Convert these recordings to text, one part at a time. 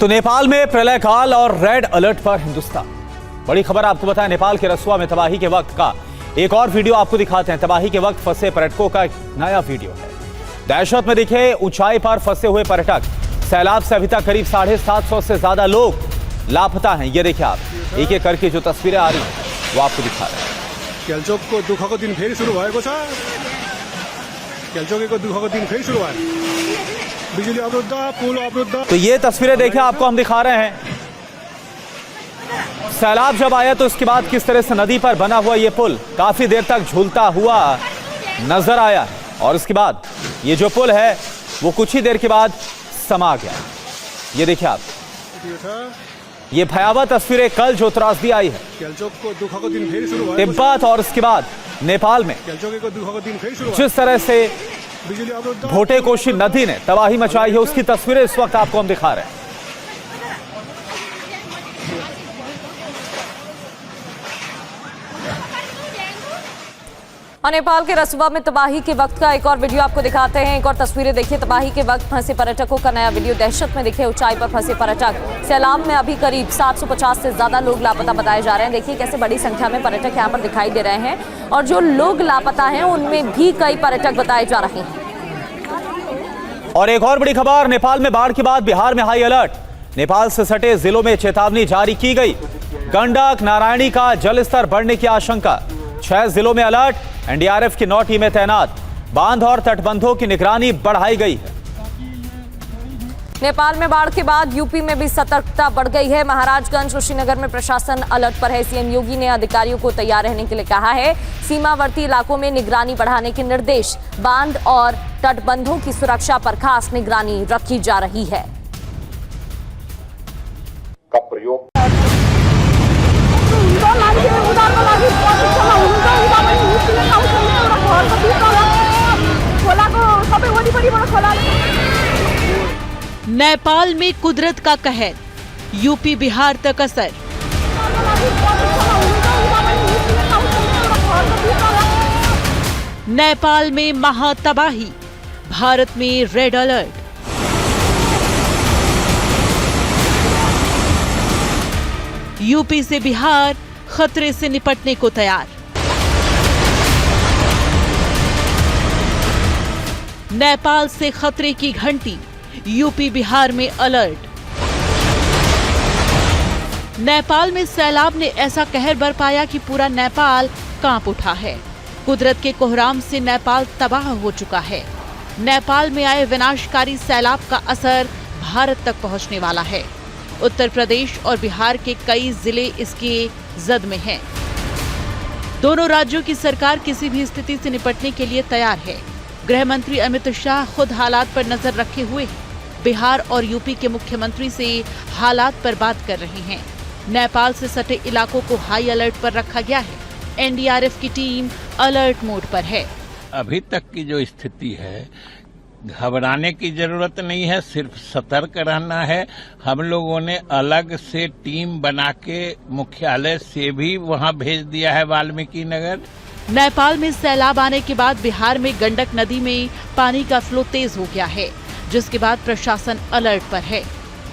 तो नेपाल में प्रलय काल और रेड अलर्ट पर हिंदुस्तान। बड़ी खबर आपको बताएं, नेपाल के रसुआ में तबाही के वक्त का एक और वीडियो आपको दिखाते हैं। तबाही के वक्त फंसे पर्यटकों का एक नया वीडियो है। दहशत में दिखे ऊंचाई पर फंसे हुए पर्यटक। सैलाब से अभी तक करीब 750 से ज्यादा लोग लापता हैं। ये देखिए आप, एक एक करके जो तस्वीरें आ रही हैं वो आपको दिखा रहे हैं। केल्चोकको दुःखको दिन फेरि सुरु भएको छ। केल्चोकको दुःखको दिन फेरि सुरु भयो। बिजुली अवरुद्ध, पुल अवरुद्ध। तो ये तस्वीरें देखिए आपको हम दिखा रहे हैं। सैलाब जब आया तो इसके बाद किस तरह से नदी पर बना हुआ ये पुल काफी देर तक झूलता हुआ नजर आया और इसके बाद ये जो पुल है वो कुछ ही देर के बाद समा गया। ये देखिए आप, ये भयावह तस्वीरें कल जो त्रासदी आई है तिब्बत और इसके बाद नेपाल में जिस तरह से भोटेकोशी नदी ने तबाही मचाई है उसकी तस्वीरें इस वक्त आपको हम दिखा रहे हैं। और नेपाल के रसुआ में तबाही के वक्त का एक और वीडियो आपको दिखाते हैं। एक और तस्वीरें देखिए। तबाही के वक्त फंसे पर्यटकों का नया वीडियो। दहशत में दिखे ऊंचाई पर फंसे पर्यटक। सैलाब में अभी करीब 750 से ज्यादा लोग लापता बताए जा रहे हैं। देखिए कैसे बड़ी संख्या में पर्यटक यहाँ पर दिखाई दे रहे हैं और जो लोग लापता हैं उनमें भी कई पर्यटक बताए जा रहे हैं। और एक और बड़ी खबर, नेपाल में बाढ़ के बाद बिहार में हाई अलर्ट। नेपाल से सटे जिलों में चेतावनी जारी की गई। गंडक नारायणी का जलस्तर बढ़ने की आशंका। 6 जिलों में अलर्ट। एनडीआरएफ की 9 टीमें तैनात। बांध और तटबंधों की निगरानी बढ़ाई गई है। नेपाल में बाढ़ के बाद यूपी में भी सतर्कता बढ़ गई है। महाराजगंज कुशीनगर में प्रशासन अलर्ट पर है। सीएम योगी ने अधिकारियों को तैयार रहने के लिए कहा है। सीमावर्ती इलाकों में निगरानी बढ़ाने के निर्देश। बांध और तटबंधों की सुरक्षा पर खास निगरानी रखी जा रही है। नेपाल में कुदरत का कहर, यूपी बिहार तक असर। नेपाल में महातबाही, भारत में रेड अलर्ट। यूपी से बिहार खतरे से निपटने को तैयार। नेपाल से खतरे की घंटी, यूपी बिहार में अलर्ट। नेपाल में सैलाब ने ऐसा कहर बरपाया कि पूरा नेपाल कांप उठा है। कुदरत के कोहराम से नेपाल तबाह हो चुका है। नेपाल में आए विनाशकारी सैलाब का असर भारत तक पहुंचने वाला है। उत्तर प्रदेश और बिहार के कई जिले इसके जद में हैं। दोनों राज्यों की सरकार किसी भी स्थिति से निपटने के लिए तैयार है। गृह मंत्री अमित शाह खुद हालात पर नजर रखे हुए हैं। बिहार और यूपी के मुख्यमंत्री से हालात पर बात कर रहे हैं। नेपाल से सटे इलाकों को हाई अलर्ट पर रखा गया है। एनडीआरएफ की टीम अलर्ट मोड पर है। अभी तक की जो स्थिति है, घबराने की जरूरत नहीं है, सिर्फ सतर्क रहना है। हम लोगों ने अलग से टीम बना के मुख्यालय से भी वहां भेज दिया है वाल्मीकि नगर। नेपाल में सैलाब आने के बाद बिहार में गंडक नदी में पानी का फ्लो तेज हो गया है, जिसके बाद प्रशासन अलर्ट पर है।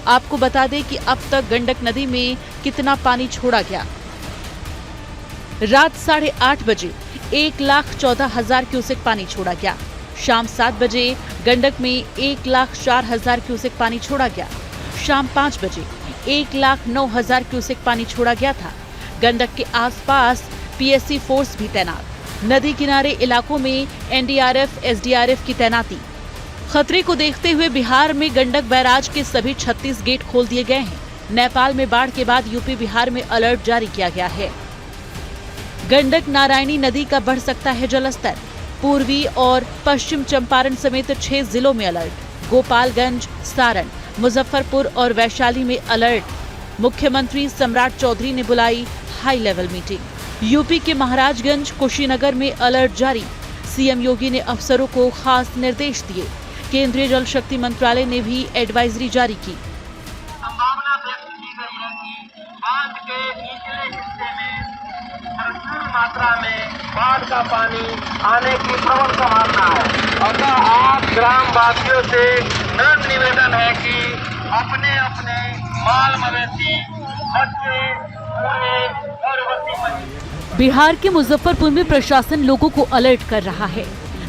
आपको बता दें कि अब तक गंडक नदी में कितना पानी छोड़ा गया। रात 8:30 बजे 1,14,000 क्यूसेक पानी छोड़ा गया। शाम 7 बजे गंडक में 1,04,000 क्यूसेक पानी छोड़ा गया। शाम 5 बजे 1,09,000 क्यूसेक पानी छोड़ा गया था। गंडक के आसपास पीएससी फोर्स भी तैनात। नदी किनारे इलाकों में एनडीआरएफ एसडीआरएफ की तैनाती। खतरे को देखते हुए बिहार में गंडक बैराज के सभी 36 गेट खोल दिए गए हैं। नेपाल में बाढ़ के बाद यूपी बिहार में अलर्ट जारी किया गया है। गंडक नारायणी नदी का बढ़ सकता है जलस्तर। पूर्वी और पश्चिम चंपारण समेत 6 जिलों में अलर्ट। गोपालगंज, सारण, मुजफ्फरपुर और वैशाली में अलर्ट। मुख्यमंत्री सम्राट चौधरी ने बुलाई हाई लेवल मीटिंग। यूपी के महाराजगंज कुशीनगर में अलर्ट जारी। सीएम योगी ने अफसरों को खास निर्देश दिए। केंद्रीय जल शक्ति मंत्रालय ने भी एडवाइजरी जारी की। संभावना व्यक्त की गई है कि बांध के निचले हिस्से में भरपूर मात्रा में बाढ़ का पानी आने की प्रबल संभावना है। अतः आप ग्राम वासियों से नम्र निवेदन है कि अपने अपने माल मवेशी, बच्चे, बूढ़े और वसी बिहार के मुजफ्फरपुर में प्रशासन लोगों को अलर्ट कर रहा है।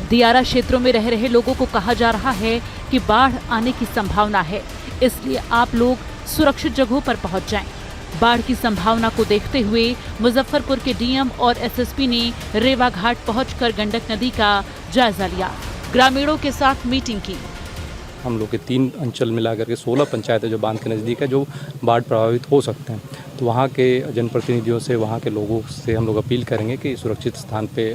दियारा क्षेत्रों में रह रहे लोगों को कहा जा रहा है कि बाढ़ आने की संभावना है, इसलिए आप लोग सुरक्षित जगहों पर पहुंच जाएं। बाढ़ की संभावना को देखते हुए मुजफ्फरपुर के डीएम और एसएसपी ने रेवा घाट पहुंचकर गंडक नदी का जायजा लिया, ग्रामीणों के साथ मीटिंग की। हम लोग के 3 अंचल मिलाकर के 16 पंचायतें जो बांध के नज़दीक है, जो बाढ़ प्रभावित हो सकते हैं, तो वहाँ के जनप्रतिनिधियों से, वहाँ के लोगों से हम लोग अपील करेंगे कि सुरक्षित स्थान पे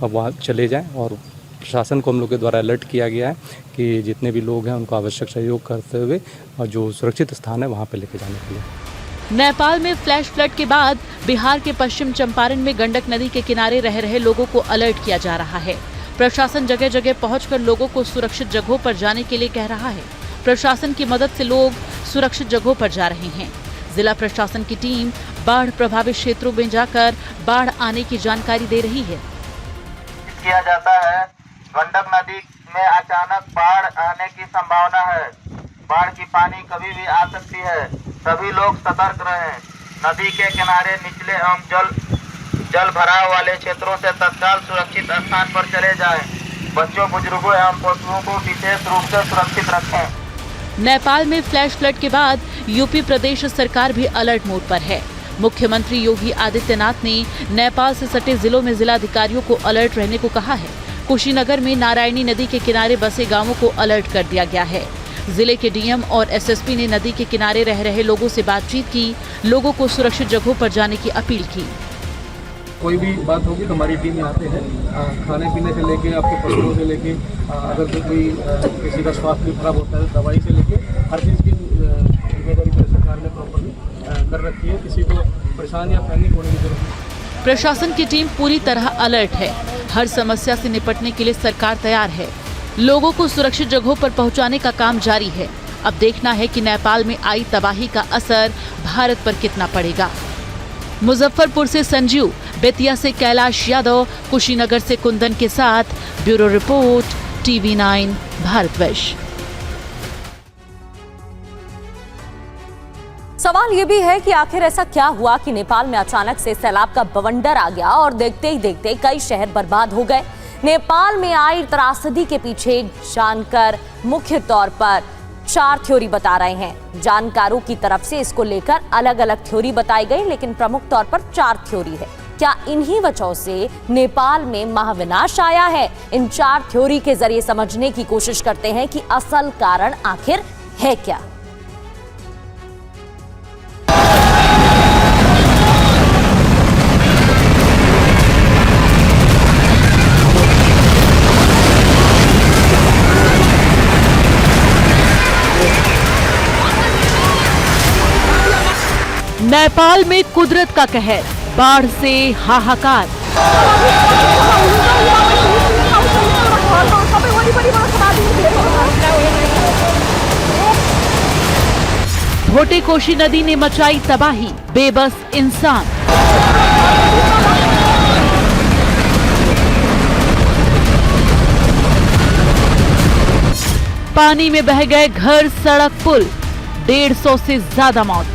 वहाँ चले जाएं। और प्रशासन को हम लोग के द्वारा अलर्ट किया गया है कि जितने भी लोग हैं उनको आवश्यक सहयोग करते हुए और जो सुरक्षित स्थान है वहाँ पे लेके जाने के लिए। नेपाल में फ्लैश फ्लड के बाद बिहार के पश्चिम चंपारण में गंडक नदी के किनारे रह रहे लोगों को अलर्ट किया जा रहा है। प्रशासन जगह जगह पहुंचकर लोगों को सुरक्षित जगहों पर जाने के लिए कह रहा है। प्रशासन की मदद से लोग सुरक्षित जगहों पर जा रहे हैं। जिला प्रशासन की टीम बाढ़ प्रभावित क्षेत्रों में जाकर बाढ़ आने की जानकारी दे रही है। किया जाता है, गंडक नदी में अचानक बाढ़ आने की संभावना है। बाढ़ की पानी कभी भी आ सकती है, सभी लोग सतर्क रहें। नदी के किनारे निचले एवं जल भराव वाले क्षेत्रों से तत्काल सुरक्षित स्थान पर चले जाएं। बच्चों, बुजुर्गों एवं पशुओं को विशेष रूप से सुरक्षित रखें। नेपाल में फ्लैश फ्लड के बाद यूपी प्रदेश सरकार भी अलर्ट मोड पर है। मुख्यमंत्री योगी आदित्यनाथ ने नेपाल से सटे जिलों में जिलाधिकारियों को अलर्ट रहने को कहा है। कुशीनगर में नारायणी नदी के किनारे बसे गांवों को अलर्ट कर दिया गया है। जिले के डीएम और एसएसपी ने नदी के किनारे रह रहे लोगों से बातचीत की, लोगों को सुरक्षित जगहों पर जाने की अपील की। कोई भी बात होगी तो हमारी टीम यहाँ पे है। खाने पीने से लेके आपके पशुओं से लेके अगर कोई किसी का स्वास्थ्य खराब होता है, दवाई से लेके हर चीज़ की जिम्मेदारी सरकार ने प्रॉपरली कर रखी है। किसी को परेशान या पैनिक होने की जरूरत नहीं। प्रशासन की टीम पूरी तरह अलर्ट है। हर समस्या से निपटने के लिए सरकार तैयार है। लोगों को सुरक्षित जगहों पर पहुंचाने का काम जारी है। अब देखना है कि नेपाल में आई तबाही का असर भारत पर कितना पड़ेगा। मुजफ्फरपुर से संजीव, बेतिया से कैलाश यादव, कुशीनगर से कुंदन के साथ ब्यूरो रिपोर्ट, TV9 भारतवर्ष। सवाल ये भी है कि आखिर ऐसा क्या हुआ कि नेपाल में अचानक से सैलाब का बवंडर आ गया और देखते ही देखते कई शहर बर्बाद हो गए। नेपाल में आई त्रासदी के पीछे जानकार मुख्य तौर पर 4 थ्योरी बता रहे हैं। जानकारों की तरफ से इसको लेकर अलग अलग थ्योरी बताई गई, लेकिन प्रमुख तौर पर 4 थ्योरी है। क्या इन्हीं वजहों से नेपाल में महाविनाश आया है? इन 4 थ्योरी के जरिए समझने की कोशिश करते हैं कि असल कारण आखिर है क्या। नेपाल में कुदरत का कहर, बाढ़ से हाहाकार। भोटे कोशी नदी ने मचाई तबाही, बेबस इंसान। पानी में बह गए घर, सड़क, पुल। 150 से ज्यादा मौत।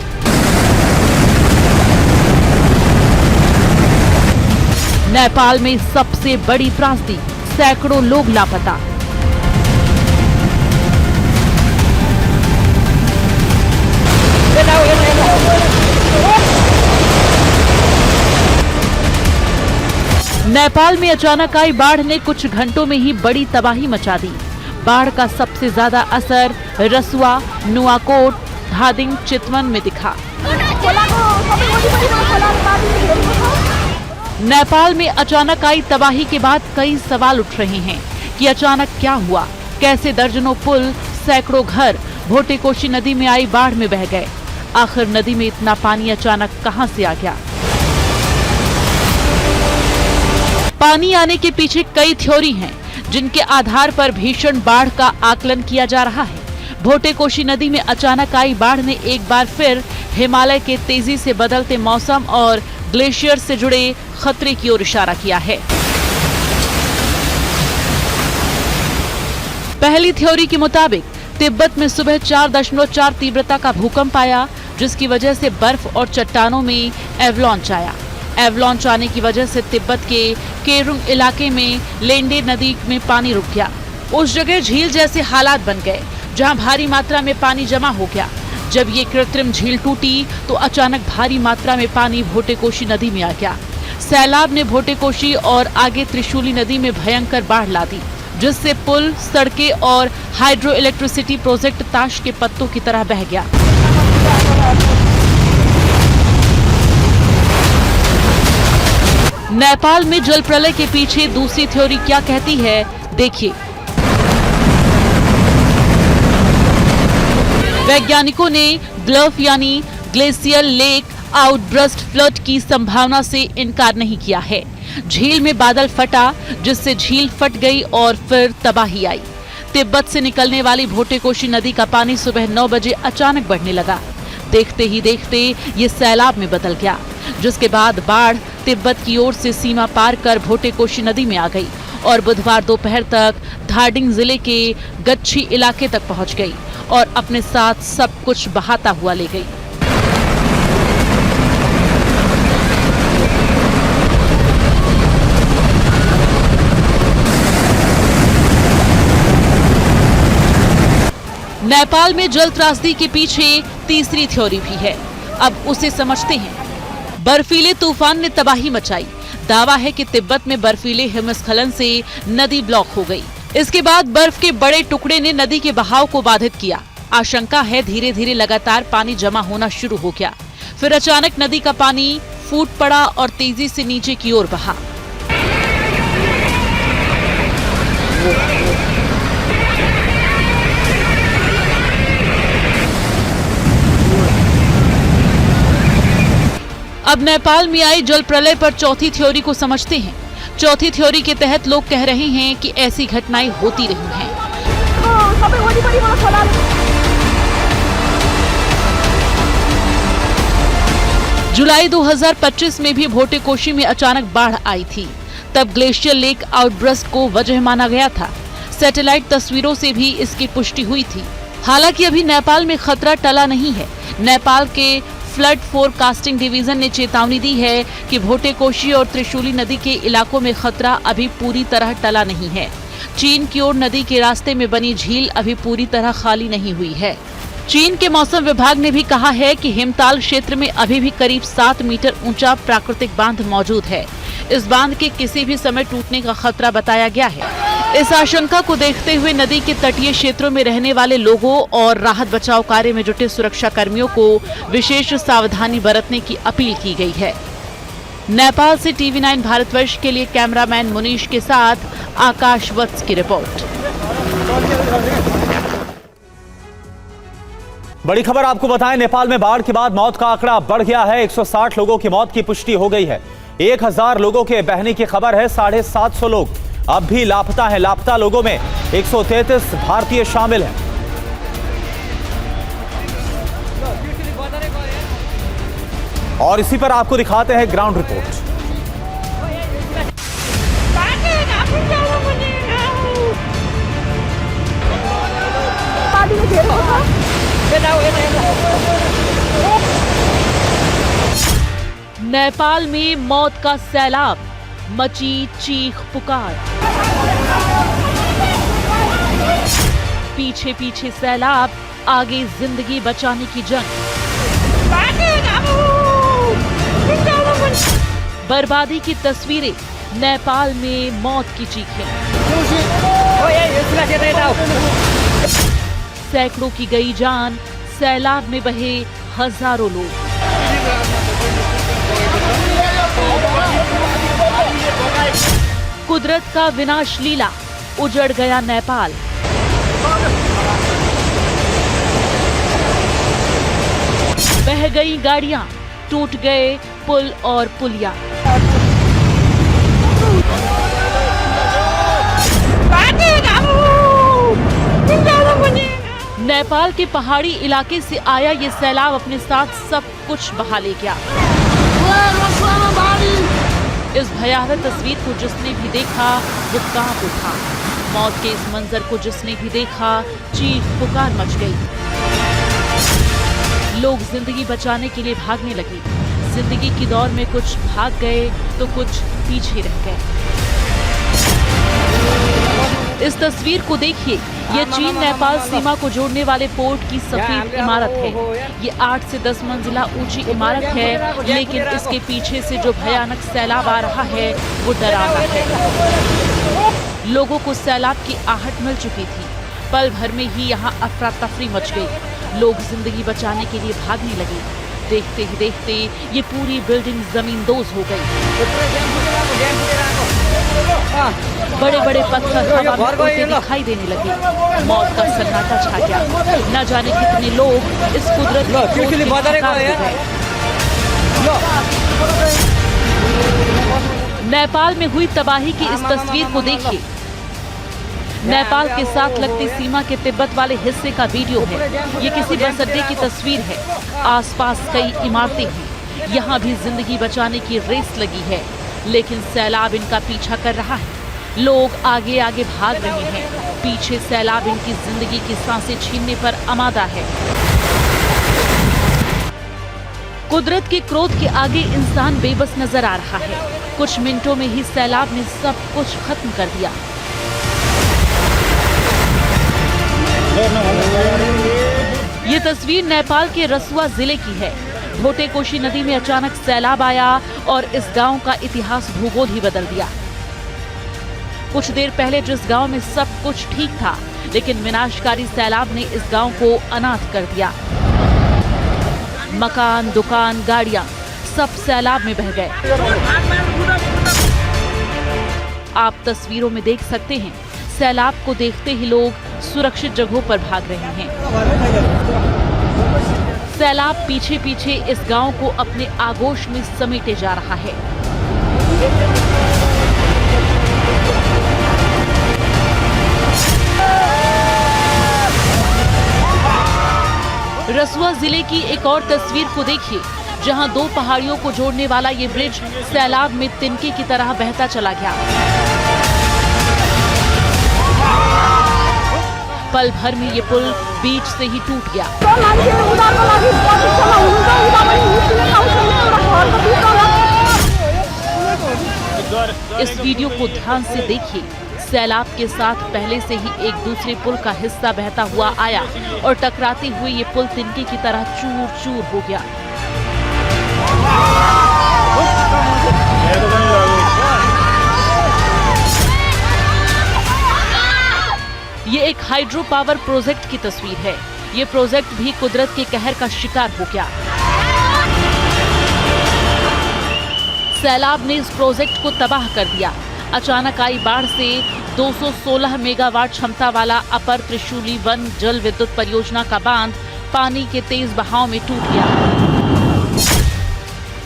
नेपाल में सबसे बड़ी त्रासदी, सैकड़ों लोग लापता। नेपाल में अचानक आई बाढ़ ने कुछ घंटों में ही बड़ी तबाही मचा दी। बाढ़ का सबसे ज्यादा असर रसुआ, नुआकोट, धादिंग, चितवन में दिखा। नेपाल में अचानक आई तबाही के बाद कई सवाल उठ रहे हैं कि अचानक क्या हुआ, कैसे दर्जनों पुल, सैकड़ों घर भोटे कोशी नदी में आई बाढ़ में बह गए। आखिर नदी में इतना पानी अचानक कहां से आ गया? पानी आने के पीछे कई थ्योरी हैं, जिनके आधार पर भीषण बाढ़ का आकलन किया जा रहा है। भोटे कोशी नदी में अचानक आई बाढ़ ने एक बार फिर हिमालय के तेजी से बदलते मौसम और ग्लेशियर से जुड़े खतरे की ओर इशारा किया है। पहली थ्योरी के मुताबिक तिब्बत में सुबह 4.4 तीव्रता का भूकंप आया, जिसकी वजह से बर्फ और चट्टानों में एवलांच आया। एवलांच आने की वजह से तिब्बत के केरुंग इलाके में लेंडे नदी में पानी रुक गया। उस जगह झील जैसे हालात बन गए, जहां भारी मात्रा में पानी जमा हो गया। जब ये कृत्रिम झील टूटी तो अचानक भारी मात्रा में पानी भोटेकोशी नदी में आ गया। सैलाब ने भोटेकोशी और आगे त्रिशूली नदी में भयंकर बाढ़ ला दी, जिससे पुल, सड़कें और हाइड्रो इलेक्ट्रिसिटी प्रोजेक्ट ताश के पत्तों की तरह बह गया। नेपाल में जल प्रलय के पीछे दूसरी थ्योरी क्या कहती है, देखिए। वैज्ञानिकों ने ब्लफ यानी ग्लेशियल लेक आउटब्रस्ट फ्लड की संभावना से इनकार नहीं किया है। झील में बादल फटा, जिससे झील फट गई और फिर तबाही आई। तिब्बत से निकलने वाली भोटेकोशी नदी का पानी सुबह 9 बजे अचानक बढ़ने लगा। देखते ही देखते ये सैलाब में बदल गया, जिसके बाद बाढ़ तिब्बत की ओर से सीमा पार कर भोटेकोशी नदी में आ गई और बुधवार दोपहर तक धारडिंग जिले के गच्छी इलाके तक पहुंच गई और अपने साथ सब कुछ बहाता हुआ ले गई। नेपाल में जल त्रासदी के पीछे तीसरी थ्योरी भी है, अब उसे समझते हैं। बर्फीले तूफान ने तबाही मचाई। दावा है कि तिब्बत में बर्फीले हिमस्खलन से नदी ब्लॉक हो गई। इसके बाद बर्फ के बड़े टुकड़े ने नदी के बहाव को बाधित किया। आशंका है धीरे धीरे लगातार पानी जमा होना शुरू हो गया। फिर अचानक नदी का पानी फूट पड़ा और तेजी से नीचे की ओर बहा। अब नेपाल में आई जल प्रलय पर चौथी थ्योरी को समझते हैं। चौथी थ्योरी के तहत लोग कह रहे हैं कि ऐसी घटनाएं होती रही हैं। जुलाई 2025 में भी भोटेकोशी में अचानक बाढ़ आई थी। तब ग्लेशियर लेक आउटब्रस्ट को वजह माना गया था। सैटेलाइट तस्वीरों से भी इसकी पुष्टि हुई थी। हालांकि अभी नेपाल में खतरा टला नहीं है। नेपाल के फ्लड फोरकास्टिंग डिवीजन ने चेतावनी दी है कि भोटेकोशी और त्रिशूली नदी के इलाकों में खतरा अभी पूरी तरह टला नहीं है। चीन की ओर नदी के रास्ते में बनी झील अभी पूरी तरह खाली नहीं हुई है। चीन के मौसम विभाग ने भी कहा है कि हिमताल क्षेत्र में अभी भी करीब 7 मीटर ऊंचा प्राकृतिक बांध मौजूद है। इस बांध के किसी भी समय टूटने का खतरा बताया गया है। इस आशंका को देखते हुए नदी के तटीय क्षेत्रों में रहने वाले लोगों और राहत बचाव कार्य में जुटे सुरक्षा कर्मियों को विशेष सावधानी बरतने की अपील की गई है। नेपाल से TV9 भारतवर्ष के लिए कैमरामैन मुनीश के साथ आकाश वत्स की रिपोर्ट। बड़ी खबर आपको बताएं, नेपाल में बाढ़ के बाद मौत का आंकड़ा बढ़ गया है। 160 लोगों की मौत की पुष्टि हो गई है। 1000 लोगों के बहने की खबर है। 750 लोग अब भी लापता हैं। लापता लोगों में 133 भारतीय शामिल हैं। और इसी पर आपको दिखाते हैं ग्राउंड रिपोर्ट। नेपाल में मौत का सैलाब, मची चीख पुकार। पीछे पीछे सैलाब, आगे जिंदगी बचाने की जंग। बर्बादी की तस्वीरें, नेपाल में मौत की चीखें। सैकड़ों की गई जान, सैलाब में बहे हजारों लोग। कुदरत का विनाश लीला, उजड़ गया नेपाल। बह गई गाड़ियां, टूट गए पुल और पुलिया। नेपाल के पहाड़ी इलाके से आया ये सैलाब अपने साथ सब कुछ बहा ले गया। इस भयावह तस्वीर को जिसने भी देखा वो कांप उठा। मौत के इस मंजर को जिसने भी देखा, चीख पुकार मच गई। लोग जिंदगी बचाने के लिए भागने लगे। जिंदगी की दौड़ में कुछ भाग गए तो कुछ पीछे रह गए। इस तस्वीर को देखिए, ये चीन नेपाल सीमा को जोड़ने वाले पोर्ट की सफेद इमारत है। ये 8 से 10 मंजिला ऊंची इमारत है, लेकिन इसके पीछे से जो भयानक सैलाब आ रहा है वो डरावना है। लोगों को सैलाब की आहट मिल चुकी थी। पल भर में ही यहाँ अफरा तफरी मच गई। लोग जिंदगी बचाने के लिए भागने लगे। देखते ही देखते ये पूरी बिल्डिंग जमींदोज हो गई। बड़े बड़े पत्थर हवा में उड़ते दिखाई देने लगे। मौत का सन्नाटा छा गया। न जाने कितने लोग इस कुदरत की क्रोध के शिकार हो गए। नेपाल में हुई तबाही की इस तस्वीर को देखिए। नेपाल के साथ लगती सीमा के तिब्बत वाले हिस्से का वीडियो है। ये किसी बस अड्डे की तस्वीर है। आसपास कई इमारतें हैं। यहाँ भी जिंदगी बचाने की रेस लगी है, लेकिन सैलाब इनका पीछा कर रहा है। लोग आगे आगे भाग रहे हैं। पीछे सैलाब इनकी जिंदगी की सांसें छीनने पर आमादा है। कुदरत के क्रोध के आगे इंसान बेबस नजर आ रहा है। कुछ मिनटों में ही सैलाब ने सब कुछ खत्म कर दिया। ये तस्वीर नेपाल के रसुआ जिले की है। भोटेकोशी नदी में अचानक सैलाब आया और इस गांव का इतिहास भूगोल ही बदल दिया। कुछ देर पहले जिस गांव में सब कुछ ठीक था, लेकिन विनाशकारी सैलाब ने इस गांव को अनाथ कर दिया। मकान, दुकान, गाड़ियां सब सैलाब में बह गए। आप तस्वीरों में देख सकते हैं, सैलाब को देखते ही लोग सुरक्षित जगहों पर भाग रहे हैं। सैलाब पीछे पीछे इस गांव को अपने आगोश में समेटे जा रहा है। रसुआ जिले की एक और तस्वीर को देखिए, जहां 2 पहाड़ियों को जोड़ने वाला ये ब्रिज सैलाब में तिनके की तरह बहता चला गया। पल भर में ये पुल बीच से ही टूट गया। इस वीडियो को ध्यान से देखिए। सैलाब के साथ पहले से ही एक दूसरे पुल का हिस्सा बहता हुआ आया और टकराते हुए ये पुल तिनके की तरह चूर चूर हो गया। ये एक हाइड्रो पावर प्रोजेक्ट की तस्वीर है। ये प्रोजेक्ट भी कुदरत के कहर का शिकार हो गया। सैलाब ने इस प्रोजेक्ट को तबाह कर दिया। अचानक आई बाढ़ से 216 मेगावाट क्षमता वाला अपर त्रिशूली वन जल विद्युत परियोजना का बांध पानी के तेज बहाव में टूट गया।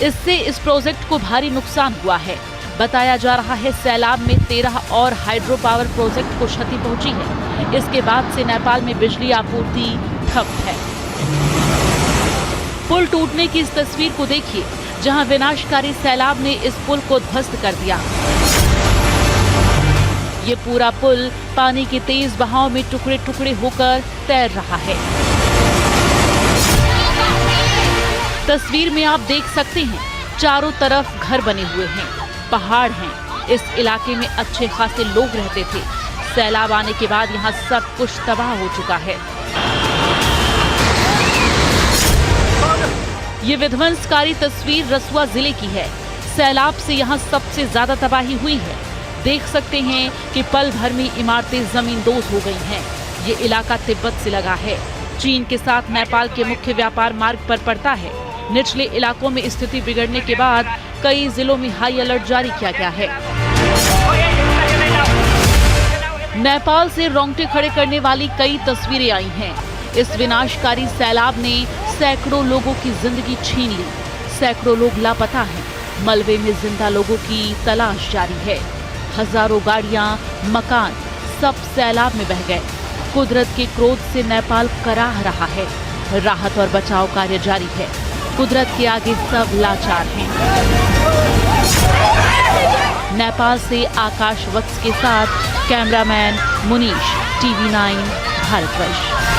इससे इस प्रोजेक्ट को भारी नुकसान हुआ है। बताया जा रहा है सैलाब में 13 और हाइड्रो पावर प्रोजेक्ट को क्षति पहुंची है। इसके बाद से नेपाल में बिजली आपूर्ति ठप है। पुल टूटने की इस तस्वीर को देखिए, जहां विनाशकारी सैलाब ने इस पुल को ध्वस्त कर दिया। ये पूरा पुल पानी के तेज बहाव में टुकड़े टुकड़े होकर तैर रहा है। तस्वीर में आप देख सकते हैं, चारों तरफ घर बने हुए हैं, पहाड़ हैं। इस इलाके में अच्छे खासे लोग रहते थे। सैलाब आने के बाद यहाँ सब कुछ तबाह हो चुका है। ये विध्वंसकारी तस्वीर रसुआ जिले की है। सैलाब से यहाँ सबसे ज्यादा तबाही हुई है। देख सकते हैं कि पल भर में इमारतें जमींदोज हो गई हैं। ये इलाका तिब्बत से लगा है। चीन के साथ नेपाल के मुख्य व्यापार मार्ग पर पड़ता है। निचले इलाकों में स्थिति बिगड़ने के बाद कई जिलों में हाई अलर्ट जारी किया गया है। नेपाल से रोंगटे खड़े करने वाली कई तस्वीरें आई हैं। इस विनाशकारी सैलाब ने सैकड़ों लोगों की जिंदगी छीन ली। सैकड़ों लोग लापता हैं। मलबे में जिंदा लोगों की तलाश जारी है। हजारों गाड़ियां, मकान सब सैलाब में बह गए। कुदरत के क्रोध से नेपाल कराह रहा है। राहत और बचाव कार्य जारी है। कुदरत के आगे सब लाचार हैं। नेपाल से आकाश वत्स के साथ कैमरामैन मुनीश, TV9 भारतवर्ष।